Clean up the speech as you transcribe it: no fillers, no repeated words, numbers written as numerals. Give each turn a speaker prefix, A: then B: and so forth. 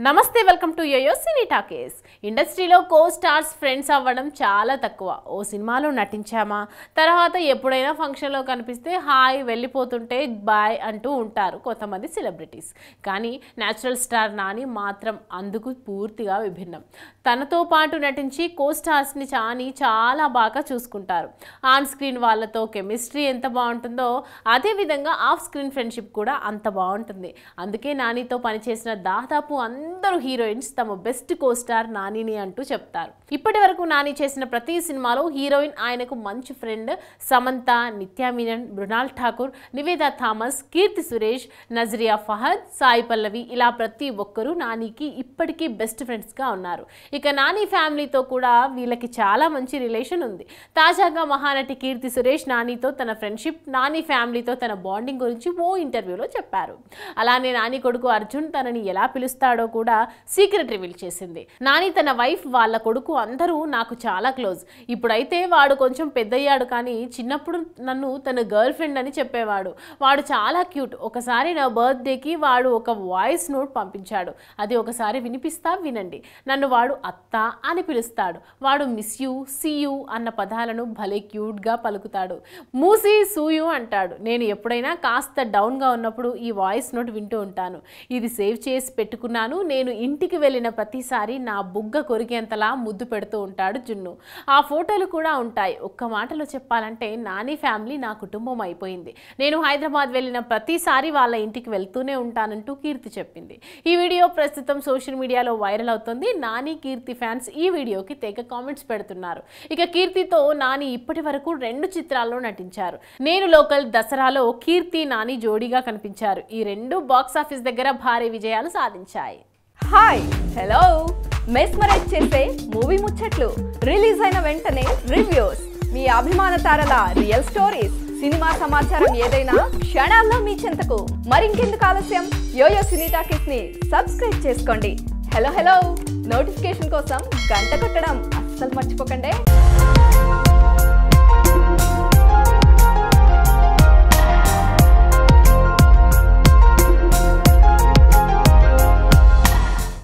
A: నమస్తే welcome to YoYo cine talkies. ఇండస్ట్రీలో co stars friends అవ్వడం చాలా తక్కువ. ఓ సినిమాలో నటించామా, తర్వాత ఎప్పుడైనా ఫంక్షన్లో కనిపిస్తే హాయ్ వెళ్ళిపోతుంటే బాయ్ అంటూ ఉంటారు కొంతమంది సెలబ్రిటీస్. కానీ న్యాచురల్ స్టార్ నాని మాత్రం అందుకు పూర్తిగా విభిన్నం. తనతో పాటు నటించి కో స్టార్స్ని చాలా బాగా చూసుకుంటారు. ఆన్ స్క్రీన్ వాళ్ళతో కెమిస్ట్రీ ఎంత బాగుంటుందో అదేవిధంగా ఆఫ్ స్క్రీన్ ఫ్రెండ్షిప్ కూడా అంత బాగుంటుంది. అందుకే నానితో పనిచేసిన దాదాపు అందరూ హీరోయిన్స్ తమ బెస్ట్ కో స్టార్ నానిని అంటూ చెప్తారు. ఇప్పటి వరకు నాని చేసిన ప్రతి సినిమాలో హీరోయిన్ ఆయనకు మంచి ఫ్రెండ్. సమంత, నిత్యా మీనన్, మృణాల్ ఠాకూర్, నివేదా థామస్, కీర్తి సురేష్, నజరియా ఫహద్, సాయి పల్లవి ఇలా ప్రతి ఒక్కరూ నానికి ఇప్పటికీ బెస్ట్ ఫ్రెండ్స్గా ఉన్నారు. ఇక నాని ఫ్యామిలీతో కూడా వీళ్ళకి చాలా మంచి రిలేషన్ ఉంది. తాజాగా మహానటి కీర్తి సురేష్ నానితో తన ఫ్రెండ్షిప్, నాని ఫ్యామిలీతో తన బాండింగ్ గురించి ఓ ఇంటర్వ్యూలో చెప్పారు. అలానే నాని కొడుకు అర్జున్ తనని ఎలా పిలుస్తాడో కూడా సీక్రెట్ రివీల్ చేసింది. నాని తన వైఫ్, వాళ్ళ కొడుకు అందరూ నాకు చాలా క్లోజ్. ఇప్పుడైతే వాడు కొంచెం పెద్దయ్యాడు, కానీ చిన్నప్పుడు నన్ను తన గర్ల్ ఫ్రెండ్ అని చెప్పేవాడు. వాడు చాలా క్యూట్. ఒకసారి నా బర్త్డేకి వాడు ఒక వాయిస్ నోట్ పంపించాడు. అది ఒకసారి వినిపిస్తా వినండి. నన్ను వాడు అత్త అని పిలుస్తాడు. వాడు మిస్ యూ, సీ యూ అన్న పదాలను భలే క్యూట్గా పలుకుతాడు. మూసి సూయు అంటాడు. నేను ఎప్పుడైనా కాస్త డౌన్గా ఉన్నప్పుడు ఈ వాయిస్ నోట్ వింటూ ఉంటాను. ఇది సేవ్ చేసి పెట్టుకున్నాను. నేను ఇంటికి వెళ్ళిన ప్రతిసారి నా బుగ్గ కొరికేంతలా ముద్దు పెడుతూ ఉంటాడు జున్ను. ఆ ఫోటోలు కూడా ఉంటాయి. ఒక్క మాటలో చెప్పాలంటే నాని ఫ్యామిలీ నా కుటుంబం అయిపోయింది. నేను హైదరాబాద్ వెళ్ళిన ప్రతిసారి వాళ్ళ ఇంటికి వెళ్తూనే ఉంటానంటూ కీర్తి చెప్పింది. ఈ వీడియో ప్రస్తుతం సోషల్ మీడియాలో వైరల్ అవుతుంది. నాని, కీర్తి ఫ్యాన్స్ ఈ వీడియోకి తెగ కామెంట్స్ పెడుతున్నారు. ఇక కీర్తితో నాని ఇప్పటి వరకు 2 చిత్రాల్లో నటించారు. నేను లోకల్, దసరాలో కీర్తి, నాని జోడీగా కనిపించారు. ఈ 2 బాక్సాఫీస్ దగ్గర భారీ విజయాలు సాధించాయి.
B: హాయ్, హలో, మెస్మరైజ్ చేసే మూవీ ముచ్చట్లు, రిలీజ్ అయిన వెంటనే రివ్యూస్, మీ అభిమాన తారల రియల్ స్టోరీస్, సినిమా సమాచారం ఏదైనా క్షణాల్లో మీ చెంతకు. మరింకెందుకు ఆలస్యం, యోయో సినీ టాకీస్ ని సబ్స్క్రైబ్ చేసుకోండి. హలో హలో నోటిఫికేషన్ కోసం గంట కొట్టడం అస్సలు మర్చిపోకండి.